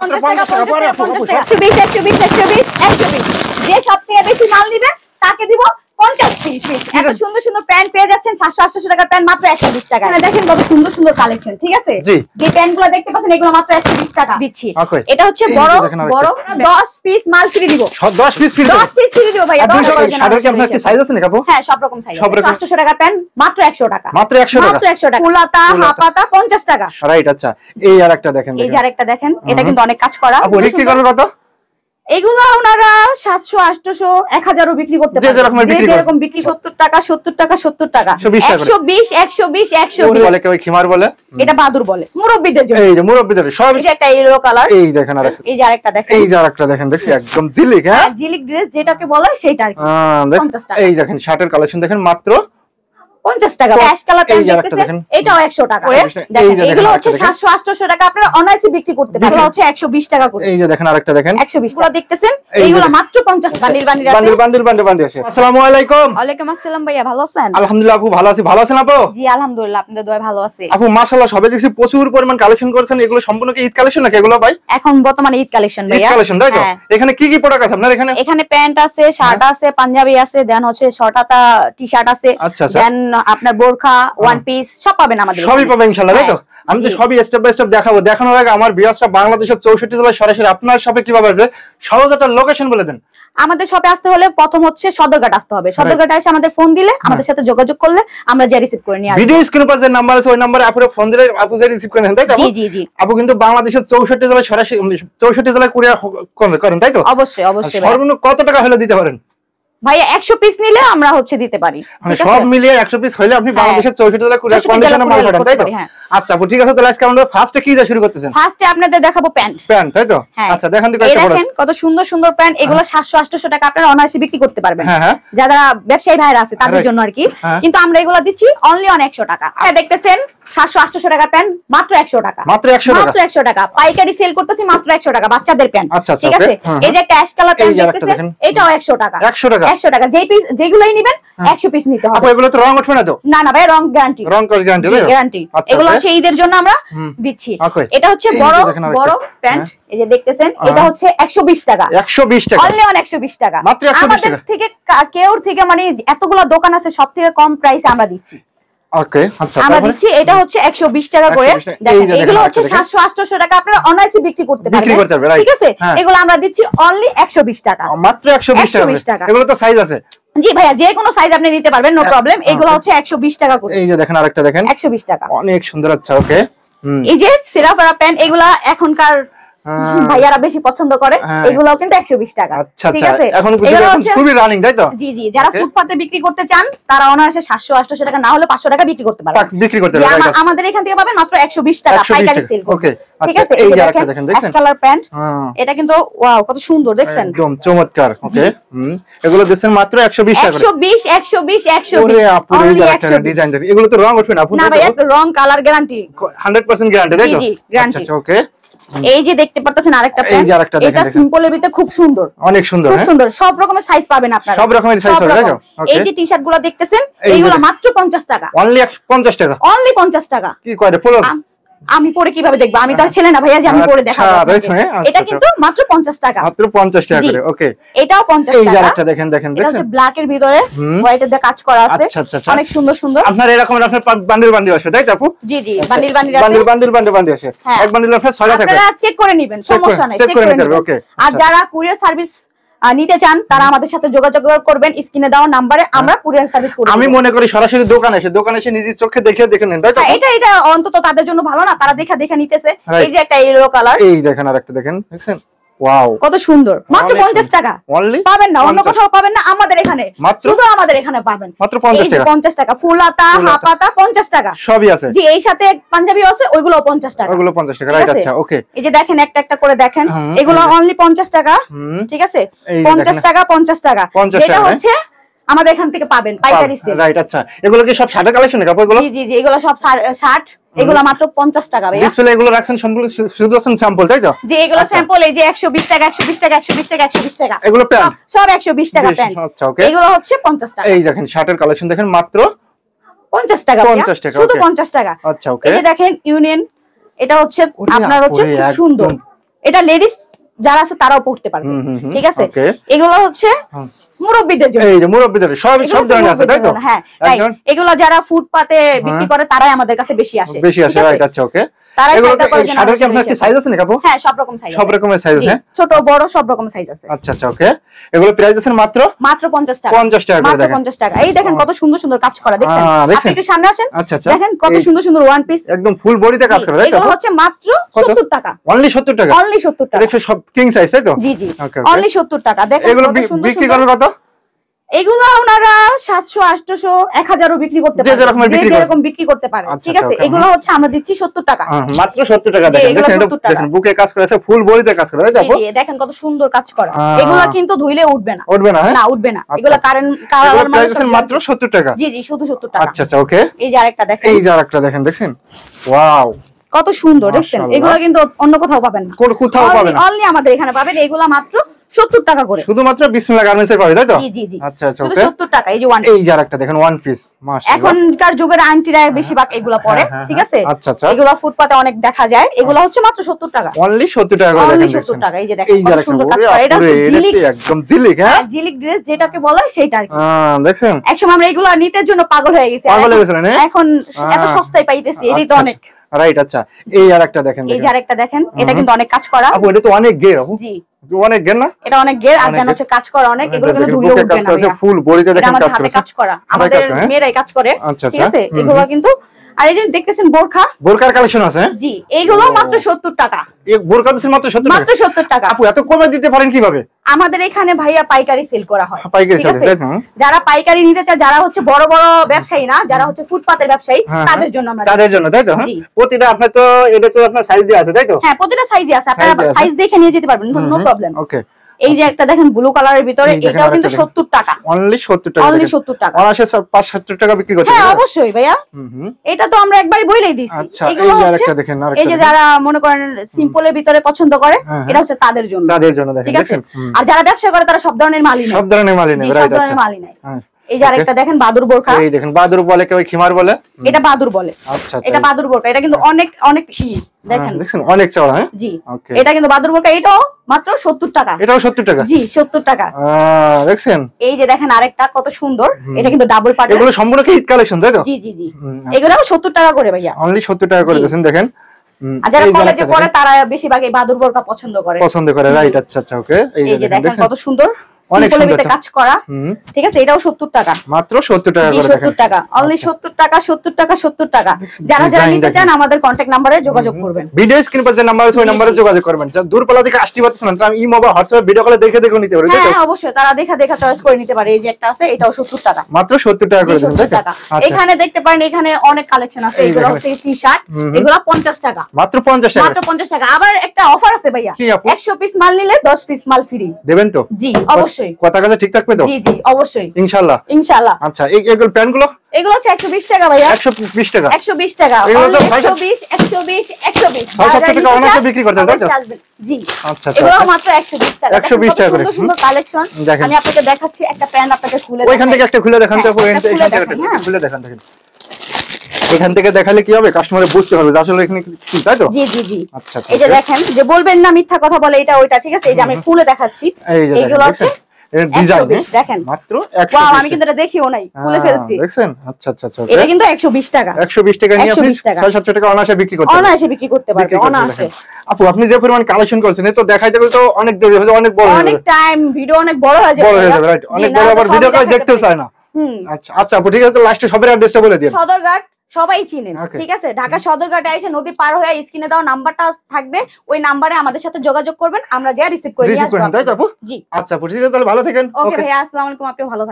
50 টাকা 50 টাকা 120 120 120 120 যে সবথেকে বেশি মাল নিবে তাকে দিব 50 পিস। এত সুন্দর সুন্দর প্যান্ট পেয়ে যাচ্ছেন 700-800 টাকার প্যান্ট মাত্র 120 টাকা। এখানে দেখেন কত সুন্দর সুন্দর কালেকশন, ঠিক আছে? যে প্যান্টগুলো দেখতে পাচ্ছেন এগুলো মাত্র 120 টাকা দিচ্ছি। এটা হচ্ছে বড় বড় 10 পিস মাল ফ্রি দিব। 10 পিস ফ্রি 10 পিস ফ্রি দিব ভাইয়া। শাড়ির কি আপনার কি সাইজ আছে নাকি আপু? হ্যাঁ, সব রকম সাইজ আছে। 800 টাকার প্যান্ট মাত্র 100 টাকা। মাত্র 100 টাকা। মাত্র 100 টাকা। ফুলাতা হাফাতা 50 টাকা। রাইট, আচ্ছা। এই আরেকটা দেখেন, এই যে আরেকটা দেখেন, এটা কিন্তু অনেক কাজ করা। আপু বিক্রি করবে কত? এগুলা ওনারা 700 800 1000 ও বিক্রি করতে পারে। যেরকম বিক্রি 70 টাকা 70 টাকা 70 টাকা 120 120 120 বলে, কেউ খিমার বলে, এটা বাদুর বলে মুরব্বিদের জন্য। এই যে মুরব্বিদের সব। এই যে একটা ইয়েলো কালার, এই দেখেন আরেকটা, এই যে আরেকটা দেখেন, এই যে আরেকটা দেখেন, দেখি একদম জিলিক। হ্যাঁ, জিলিক ড্রেস যেটাকে বলে সেটা আর কি। 50 টাকা। এই দেখেন শার্টের কালেকশন দেখেন মাত্র 50 টাকা। অ্যাশ কালার প্যান্ট দেখতেছেন, এটাও 100 টাকা। দেখেন এগুলো হচ্ছে 700 800 টাকা আপনারা অনায়াসে বিক্রি করতে পারেন। এগুলো হচ্ছে 120 টাকা করে। এই যে দেখেন আরেকটা দেখেন 120 টাকা দেখতেছেন, এইগুলো মাত্র 50 বান্ডিল বান্ডিল আছে। বান্ডিল আছে। আসসালামু আলাইকুম। ওয়ালাইকুম আসসালাম ভাইয়া, ভালো আছেন? আলহামদুলিল্লাহ আপু, ভালো আছি। ভালো আছেন আপু? জি আলহামদুলিল্লাহ, আপনাদের দোয়ায় ভালো আছি। আপু মাশাআল্লাহ সবে দেখছি প্রচুর পরিমাণ কালেকশন করেছেন। এগুলো সম্পূর্ণ কি ঈদ কালেকশন নাকি এগুলো ভাই? এখন বর্তমানে ঈদ কালেকশন ভাইয়া। ঈদ কালেকশন তাই তো? এখানে কি কি প্রোডাক্ট আছে আপনার এখানে? এখানে প্যান্ট আছে, শার্ট আছে, পাঞ্জাবি আছে, দেন হচ্ছে শর্ট হাতা টি-শার্ট আছে, দেন আপনার বোরকা, ওয়ান পিস সব পাবেন আমাদের। সবই পাবেন ইনশাআল্লাহ তাই তো? আমি তো সবই স্টেপ বাই স্টেপ দেখাবো। দেখানোর আগে আমার ভিউয়ার্সরা বাংলাদেশের 64 জেলায় সরাসরি আপনার শপে কিভাবে আসবে সহজ একটা লোকেশন বলে দেন। আমাদের শপে আসতে হলে প্রথম হচ্ছে সদরঘাট আসতে হবে। সদরঘাটে এসে আমাদের ফোন দিলে, আমাদের সাথে যোগাযোগ করলে আমরা যা রিসিভ করে নিয়ে আসব। ভিডিও স্ক্রিনে পাশে নাম্বার আছে, ওই নম্বরে আপুরে ফোন দিলে আপু যা রিসিভ করে নেন তাই তো? জি জি জি। আপু কিন্তু বাংলাদেশের 64 জেলায় সরাসরি 64 জেলায় কুরিয়ার করেন তাই তো? অবশ্যই অবশ্যই। সর্বনিম্ন কত টাকা হলে দিতে পারেন? ভাইয়া 100 পিস নিলে আমরা হচ্ছে দিতে পারি। মানে সব মিলিয়ে 100 পিস হলে আপনি বাংলাদেশের 64 জেলায় কুরিয়ার কন্ডিশনে মাল পাঠান তাই তো? আচ্ছা আপু ঠিক আছে, তাহলে আজকে আমরা ফার্স্টে কি দিয়ে শুরু করতেছেন? ফার্স্টে আপনাদের দেখাবো প্যান্ট। প্যান্ট তাই তো? আচ্ছা দেখান তো কয়টা দেখেন কত সুন্দর সুন্দর প্যান্ট। এগুলো 700 800 টাকা আপনারা অনায়াসে বিক্রি করতে পারবেন। যারা ব্যবসায়ী ভাইরা আছে তাদের জন্য আর কি। কিন্তু আমরা এগুলো দিচ্ছি অনলি অন 100 টাকা। এটা দেখতেছেন 700 800 টাকা প্যান্ট মাত্র 100 টাকা। মাত্র 100 টাকা। মাত্র 100 টাকা। পাইকারি সেল করতেছি মাত্র 100 টাকা বাচ্চাদের প্যান্ট। ঠিক আছে? এই যে একটা অ্যাশ কালার প্যান্ট দেখতেছেন, এটাও 100 টাকা। 100 টাকা 100 টাকা। যেই পিস যেগুলাই নেবেন 100 পিস নিতে হবে। আপু এগুলো তো রং উঠবে না তো? না না ভাই, রং গ্যারান্টি। রং কস গ্যারান্টি তাই? গ্যারান্টি। এগুলো হচ্ছে ঈদের জন্য আমরা দিচ্ছি। এটা হচ্ছে বড় বড় প্যান্ট, এই যে দেখতেছেন, এটা হচ্ছে 120 টাকা। 120 টাকা। অনলি অন 120 টাকা। মাত্র 120 টাকা। আমাদের থেকে কেউর থেকে মানে এতগুলো দোকান আছে, সবথেকে কম প্রাইসে আমরা দিচ্ছি। ওকে আচ্ছা আমরা দিচ্ছি, এটা হচ্ছে 120 টাকা করে। দেখেন এগুলো হচ্ছে 700 800 টাকা আপনারা অনায়াসে বিক্রি করতে পারবেন। ঠিক আছে? এগুলো আমরা দিচ্ছি অনলি 120 টাকা। মাত্র 120 টাকা। এগুলো তো সাইজ আছে? জি ভাইয়া, যে কোনো সাইজ আপনি নিতে পারবেন, নো প্রবলেম। এগুলো হচ্ছে 120 টাকা করে। এই যে দেখেন আরেকটা দেখেন 120 টাকা। অনেক সুন্দর। আচ্ছা ওকে। এই যে সেরাফারা প্যান্ট, এগুলা এখনকার ভাইয়ারা বেশি পছন্দ করে। এগুলো কিন্তু 120 টাকা। ঠিক আছে? এখন খুবই রানিং তাই তো? জি জি। যারা ফুটপাতে বিক্রি করতে চান তারা অনায়াসে 700 800 টাকা না হলে 500 টাকা বিক্রি করতে পারবেন। আমাদের এখান থেকে পাবেন মাত্র 120 টাকা পাইকারি সেল করতে। ঠিক আছে? এই যে দেখেন অ্যাশ কালার প্যান্ট, এটা কিন্তু ওয়াও কত সুন্দর দেখছেন, একদম চমৎকার। ওকে এগুলো দিচ্ছেন মাত্র 120 টাকা। 120 120 120 ওরে আপু এই যে একটা ডিজাইন দেখেন, এগুলো তো রং উঠবে না আপু? না ভাই, রং কালার গ্যারান্টি 100% গ্যারান্টি তাই তো? জি গ্যারান্টি। আচ্ছা ওকে। এই যে দেখতে পাচ্ছেন আরেকটা প্যান্ট, এটা সিম্পলের ভিতরে খুব সুন্দর, অনেক সুন্দর, খুব সুন্দর। সব রকমের সাইজ পাবেন আপনারা, সব রকমের সাইজ পাবেন তাই তো? এই যে টি-শার্ট গুলো দেখতেছেন, এইগুলো মাত্র 50 টাকা। অনলি 50 টাকা। অনলি 50 টাকা। কি কয়টা পোলো? আমি পরে কিভাবে দেখব? আমি তো আর ছেলে না ভাইয়া যে আমি পরে দেখাবো। এটা কিন্তু মাত্র 50 টাকা। মাত্র 50 টাকা করে। ওকে এটাও 50 টাকা। এই যে আরেকটা দেখেন দেখেন, এটা হচ্ছে ব্ল্যাক এর ভিতরে হোয়াইটের দিয়ে কাজ করা আছে। অনেক সুন্দর সুন্দর। আপনার এরকম আপনার বান্ডিল বান্ডিল আছে তাই তো আপু? জি জি, বান্ডিল বান্ডিল আছে। বান্ডিল আছে। এক বান্ডিল আপনার 6 টাকা। আপনারা চেক করে নেবেন, সমস্যা নাই, চেক করে নেবেন। ওকে। আর যারা কুরিয়ার সার্ভিস নিতে চান তারা আমাদের সাথে যোগাযোগ করবেন, স্ক্রিনে দেওয়া নম্বরে আমরা কুরিয়ার সার্ভিস করে দেব। আমি মনে করি সরাসরি দোকানে এসে নিজের চোখে দেখে নেন তাই তো? এটা অন্তত তাদের জন্য ভালো না, তারা দেখে নিতেছে। এই যে একটা ইয়েলো কালার, এই দেখেন আরেকটা দেখেন, দেখছেন ওয়াও কত সুন্দর। মাত্র 50 টাকা। অনলি পাবেন না, অন্য কোথাও পাবেন না, আমাদের এখানে শুধু আমাদের এখানে পাবেন মাত্র 50 টাকা। 50 টাকা। ফুল হাতা হাফ হাতা 50 টাকা সবই আছে। জি, এই সাথে পাঞ্জাবি আছে, ওইগুলো 50 টাকা। ওগুলো 50 টাকা, রাইট। আচ্ছা ওকে। এই যে দেখেন একটা একটা করে দেখেন, এগুলো অনলি 50 টাকা। ঠিক আছে? 50 টাকা 50 টাকা। এটা হচ্ছে আমাদের এখান থেকে পাবেন পাইকারি সেল, রাইট। আচ্ছা এগুলো কি সব শার্টের কালেকশন নাকি আপু এগুলো? জি জি জি, এগুলো সব শার্ট, এগুলো মাত্র 50 টাকা ভাইয়া। ডিসপ্লে এগুলো রাখছেন সম্পূর্ণ শুধু আছেন স্যাম্পল তাই তো? জি, এগুলো স্যাম্পল। এই যে 120 টাকা 120 টাকা 120 টাকা 120 টাকা। এগুলো প্যান্ট সব 120 টাকা প্যান্ট। আচ্ছা ওকে। এগুলো হচ্ছে 50 টাকা। এই দেখেন শার্টের কালেকশন দেখেন মাত্র 50 টাকা। 50 টাকা, শুধু 50 টাকা। আচ্ছা ওকে। এই যে দেখেন ইউনিয়ন, এটা হচ্ছে আপনার হচ্ছে খুব সুন্দর, এটা লেডিস যারা আছে তারাও পড়তে পারবে, ঠিক আছে। এগুলো হচ্ছে মুরব্বিদের জন্য, এই যে মুরব্বিদের সব ধরনের আছে তাই তো? হ্যাঁ, এগুলো যারা ফুটপাতে বিক্রি করে তারাই আমাদের কাছে বেশি আসে, রাইট। আচ্ছা, ওকে। এগুলো কি সাইজ আছে নাকি আপু? হ্যাঁ, সব রকম সাইজ আছে, সব রকমের সাইজ আছে, ছোট বড় সব রকম সাইজ আছে। আচ্ছা, ওকে। এগুলো প্রাইস আছে মাত্র 50 টাকা, 50 টাকা করে, দেখেন 50 টাকা। এই দেখেন কত সুন্দর সুন্দর কাজ করা, দেখছেন? আপনি একটু সামনে আসেন, আচ্ছা, দেখেন কত সুন্দর সুন্দর ওয়ান পিস, একদম ফুল বডিতে কাজ করা, তাই তো? এগুলো হচ্ছে মাত্র 70 টাকা, অনলি 70 টাকা, অনলি 70 টাকা। এটা সব কিং সাইজ তাই তো? জি, অনলি 70 টাকা। দেখেন এগুলো কত সুন্দর বিক্রি সুন্দর। করেন কত? এগুলো ওনারা 700 800 1000ও বিক্রি করতে পারে, যেরকম বিক্রি করতে পারে, ঠিক আছে। এগুলো হচ্ছে আমরা দিচ্ছি 70 টাকা, মাত্র 70 টাকা। দেখেন বুকে কাজ করা আছে, ফুল বডিতে কাজ করা, তাই তো? জি, দেখেন কত সুন্দর কাজ করা। এগুলো কিন্তু ধুইলে উঠবে না, না উঠবে না। এগুলো কারেন্ট কালার মানে মাত্র 70 টাকা। জি, শুধু 70 টাকা। আচ্ছা, ওকে। এই যে আরেকটা দেখেন, দেখেন ওয়াও, কত সুন্দর, দেখছেন? এগুলো কিন্তু অন্য কোথাও পাবেন না, কোথাও পাবেন না, অনলি আমাদের এখানে পাবেন। এগুলো মাত্র 70 টাকা করে, শুধুমাত্র বিসমিল্লাহ গার্মেন্টসে পাবে, তাই তো? জি। আচ্ছা, শুধু 70 টাকা। এই যে ওয়ান এই যে আরেকটা দেখেন, ওয়ান পিস, মাশাআল্লাহ। এখনকার যুগের আন্টিরা বেশিরভাগ এগুলো পরে, ঠিক আছে। আচ্ছা, এগুলো ফুটপাতে অনেক দেখা যায়। এগুলো হচ্ছে মাত্র 70 টাকা, অনলি 70 টাকা করে, অনলি 70 টাকা। এই যে দেখেন কত সুন্দর কাজ করা। এটা হচ্ছে জিলিক, একদম জিলিক, হ্যাঁ, জিলিক ড্রেস যেটাকে বলে সেটা আর কি। দেখছেন, একসময় আমরা এগুলো নিতের জন্য পাগল হয়ে গেছি, এখন এত সস্তায় পাইতেছি, এটাই তো অনেক, রাইট। আচ্ছা, এই আরেকটা দেখেন, এই যে আরেকটা দেখেন, এটা কিন্তু অনেক কাজ করা। আপু এটা তো অনেক গের, আপু। জি, অনেক গের না? এটা অনেক গের, আর দেন হচ্ছে কাজ করা অনেক। এগুলো কিন্তু ধুলে উঠবে না, ফুল বডিতে দেখেন কাজ করা, আমাদের মেয়েরাই কাজ করে, ঠিক আছে। এগুলো কিন্তু, আর এই যে দেখতেছেন বোরকার কালেকশন আছে, জি, এইগুলো মাত্র 70 টাকা। এই বোরকা দিছেন মাত্র 70 টাকা, মাত্র 70 টাকা। আপু এত কমে দিতে পারেন কিভাবে? আমাদের এখানে ভাইয়া পাইকারি সেল করা হয়, পাইকারি ঠিক আছে। যারা পাইকারি নিতে চায়, যারা হচ্ছে বড় বড় ব্যবসায়ী না, যারা হচ্ছে ফুটপাতের ব্যবসায়ী, তাদের জন্য আমরা, তাদের জন্য, তাই তো? প্রতিটা আপনার তো এটা তো আপনার সাইজ দেয়া আছে, তাই তো? হ্যাঁ, প্রতিটা সাইজই আছে, আপনারা সাইজ দেখে নিয়ে যেতে পারবেন, নো প্রবলেম। ওকে। এই যে একটা দেখেন ব্লু কালারের ভিতরে, এটাও কিন্তু 70 টাকা, অনলি 70 টাকা, অনলি 70 টাকা। অনাসে 5-70 টাকা বিক্রি করতে। হ্যাঁ, অবশ্যই ভাইয়া, এটা তো আমরা একবারই বলেই দিছি। এগুলো হচ্ছে, এই যে যারা মনে করেন সিম্পলের ভিতরে পছন্দ করে, এটা হচ্ছে তাদের জন্য, দেখেন, ঠিক আছে। আর যারা ব্যবসা করে তারা সব ধরনের মালই নেয়, সব ধরনের মালই নেয়, রাইট। সব ধরনের মালই নেয়। এই যে আরেকটা দেখেন বাদুর বোরখা, এই দেখেন বাদুর বলে, কেউ খিমার বলে, এটা বাদুর বলে। আচ্ছা, এটা বাদুর বোরখা, এটা কিন্তু অনেক অনেক দেখেন অনেক চওড়া, হ্যাঁ, জি। এটা কিন্তু বাদুর বোরখা, এটাও মাত্র 70 টাকা, এটাও 70 টাকা, জি 70 টাকা। দেখছেন? এই যে দেখেন আরেকটা কত সুন্দর, এটা কিন্তু ডাবল পার্ট, এগুলো সম্পূর্ণ কি ঈদ কালেকশন, তাই তো? জি। এগুলো 70 টাকা করে ভাইয়া, অনলি 70 টাকা করে দিয়েছেন, দেখেন। আর যারা কলেজে পড়ে তারা বেশিরভাগ এই বাদুর বোরখা পছন্দ করে, রাইট। আচ্ছা, ওকে। এই যে দেখেন কত সুন্দর, সিম্পলের ভিতরে কাজ করা, ঠিক আছে। এটাও 70 টাকা, মাত্র 70 টাকা করে, 70 টাকা, অনলি 70 টাকা, 70 টাকা, 70 টাকা। যারা নিতে চান আমাদের কন্টাক্ট নম্বরে যোগাযোগ করবেন, ভিডিও স্ক্রিন পর যে নাম্বার আছে ওই নম্বরে যোগাযোগ করবেন। যারা দূরপাল্লা থেকে আসতে পারছেন না, তারা ইমো বা হোয়াটসঅ্যাপ ভিডিও কলে দেখে নিতে পারবেন, হ্যাঁ অবশ্যই, তারা দেখা চয়েস করে নিতে পারে। এই যে একটা আছে, এটাও 70 টাকা, মাত্র 70 টাকা করে দিন, তাই তো? এখানে দেখতে পারেন, এখানে অনেক কালেকশন আছে। এগুলো হচ্ছে টি-শার্ট, এগুলো 50 টাকা, মাত্র 50 টাকা, মাত্র 50 টাকা। আবার একটা অফার আছে ভাইয়া, 100 পিস মাল নিলে 10 পিস মাল ফ্রি দেবেন তো? জি অবশ্যই, কথা কাজে ঠিক থাকবে তো? জি অবশ্যই, ইনশাআল্লাহ, ইনশাআল্লাহ। আচ্ছা, এইগুলো প্যান্টগুলো, এগুলো হচ্ছে 120 টাকা ভাইয়া, 120 টাকা, 120 টাকা, 120 670 টাকা অনার্সে বিক্রি করতে হবে, তাই তো? জি, আচ্ছা, এগুলো মাত্র 120 টাকা, 120 টাকা করে। সুন্দর কালেকশন, আমি আপনাকে দেখাচ্ছি। একটা প্যান্ট আপনাকে খুলে দেখাচ্ছি, ওইখান থেকে একটা খুলে দেখান তো, এখান থেকে খুলে দেখান, দেখেন এখান থেকে দেখালে কি হবে, কাস্টমারে বুঝতে পারবে আসলে এখানে কি, তাই তো? জি জি জি। আচ্ছা, এই যে দেখেন, যে বলবেন না মিথ্যা কথা বলে এটা ওইটা, ঠিক আছে। এই যে আমি খুলে দেখাচ্ছি, এইগুলো আছে ডিজাইন, দেখেন মাত্র 120। ওয়াও, আমি কিন্তু এটা দেখিও নাই, খুলে ফেলছি, দেখছেন? আচ্ছা আচ্ছা আচ্ছা, এটা কিন্তু 120 টাকা, 120 টাকা নিয়ে আপনি 670 টাকা অনায়াসে বিক্রি করতে পারবেন, অনায়াসে বিক্রি করতে পারবেন, অনায়াসে। আপু আপনি যে পরিমাণ কালেকশন করছেন, এ তো দেখাইতে গেলে তো অনেক দেরি হয়ে যাবে, অনেক বড় হয়ে যাবে, অনেক টাইম, ভিডিও অনেক বড় হয়ে যাবে, রাইট? অনেক বড়, আবার ভিডিও কল দেখতেও চায় না। আচ্ছা আচ্ছা আপু, ঠিক আছে, তো লাস্টে সবের অ্যাড্রেসটা বলে দিন। সদরঘাট সবাই চিনেন, ঠিক আছে। ঢাকা সদরঘাটে এসে নদী পার হয়ে স্ক্রিনে দাও নাম্বারটা থাকবে, ওই নাম্বারে আমাদের সাথে যোগাযোগ করবেন, আমরা যা রিসিভ করে নিয়ে আসব, তাই তো আপু? জি। আচ্ছা আপু, ঠিক আছে, তাহলে ভালো থাকেন। ওকে ভাই, আসসালামু আলাইকুম, আপনি ভালো থাকেন।